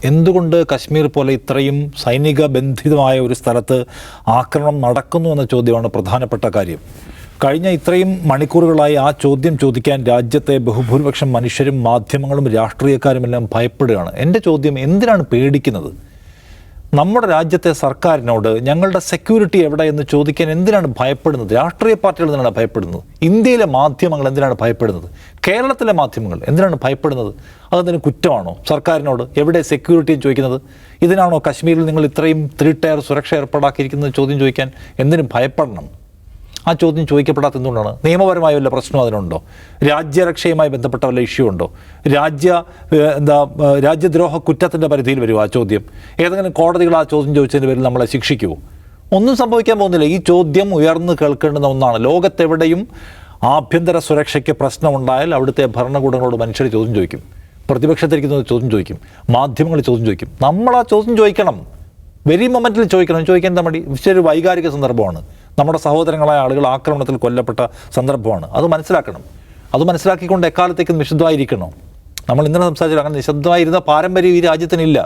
എന്തുകൊണ്ട് കശ്മീർ പോലെ ഇത്രയും സൈനിക ബന്ധിതമായ ഒരു സ്ഥലത്ത് ആക്രമണം നടക്കുന്നു എന്ന ചോദ്യമാണ് പ്രധാനപ്പെട്ട കാര്യം. കഴിഞ്ഞ ഇത്രയും മണിക്കൂറുകളായി ആ ചോദ്യം ചോദിക്കാൻ രാജ്യത്തെ ബഹുഭൂരിപക്ഷം മനുഷ്യരും മാധ്യമങ്ങളും രാഷ്ട്രീയക്കാരുമെല്ലാം ഭയപ്പെടുകയാണ്. എൻ്റെ ചോദ്യം, എന്തിനാണ് പേടിക്കുന്നത്? നമ്മുടെ രാജ്യത്തെ സർക്കാരിനോട് ഞങ്ങളുടെ സെക്യൂരിറ്റി എവിടെ എന്ന് ചോദിക്കാൻ എന്തിനാണ് ഭയപ്പെടുന്നത്? രാഷ്ട്രീയ പാർട്ടികൾ എന്തിനാണ് ഭയപ്പെടുന്നത്? ഇന്ത്യയിലെ മാധ്യമങ്ങൾ എന്തിനാണ് ഭയപ്പെടുന്നത്? കേരളത്തിലെ മാധ്യമങ്ങൾ എന്തിനാണ് ഭയപ്പെടുന്നത്? അതെന്തിനും കുറ്റമാണോ സർക്കാരിനോട് എവിടെ സെക്യൂരിറ്റി ചോദിക്കുന്നത്? ഇതിനാണോ കശ്മീരിൽ നിങ്ങൾ ഇത്രയും 3 ടയർ സുരക്ഷ ഏർപ്പാടാക്കിയിരിക്കുന്നത് ചോദ്യം ചോദിക്കാൻ എന്തിനും ഭയപ്പെടണം? ആ ചോദ്യം ചോദിക്കപ്പെടാത്ത എന്തുകൊണ്ടാണ്? നിയമപരമായ വല്ല പ്രശ്നം അതിനുണ്ടോ? രാജ്യരക്ഷയുമായി ബന്ധപ്പെട്ട വല്ല ഇഷ്യൂ ഉണ്ടോ? രാജ്യദ്രോഹ കുറ്റത്തിൻ്റെ പരിധിയിൽ വരുമോ ആ ചോദ്യം? ഏതെങ്കിലും കോടതികൾ ആ ചോദ്യം ചോദിച്ചതിൻ്റെ പേരിൽ നമ്മളെ ശിക്ഷിക്കുമോ? ഒന്നും സംഭവിക്കാൻ പോകുന്നില്ല. ഈ ചോദ്യം ഉയർന്നു കേൾക്കേണ്ടുന്ന ഒന്നാണ്. ലോകത്തെവിടെയും ആഭ്യന്തര സുരക്ഷയ്ക്ക് പ്രശ്നമുണ്ടായാൽ അവിടുത്തെ ഭരണകൂടങ്ങളോട് മനുഷ്യർ ചോദ്യം ചോദിക്കും, പ്രതിപക്ഷത്തിരിക്കുന്നത് ചോദ്യം ചോദിക്കും, മാധ്യമങ്ങൾ ചോദ്യം ചോദിക്കും. നമ്മൾ ആ ചോദ്യം ചോദിക്കണം, വെരി മൊമെൻറ്റിൽ ചോദിക്കണം. ചോദിക്കാൻ മടി ഒരു വൈകാരിക സന്ദർഭമാണ്. നമ്മുടെ സഹോദരങ്ങളായ ആളുകൾ ആക്രമണത്തിൽ കൊല്ലപ്പെട്ട സന്ദർഭമാണ്. അത് മനസ്സിലാക്കണം. അത് മനസ്സിലാക്കിക്കൊണ്ട് എക്കാലത്തേക്കും നിശബ്ദമായിരിക്കണം. നമ്മൾ ഇന്നലെ സംസാരിച്ചാൽ അങ്ങനെ നിശബ്ദമായിരുന്ന പാരമ്പര്യം ഈ രാജ്യത്തിനില്ല.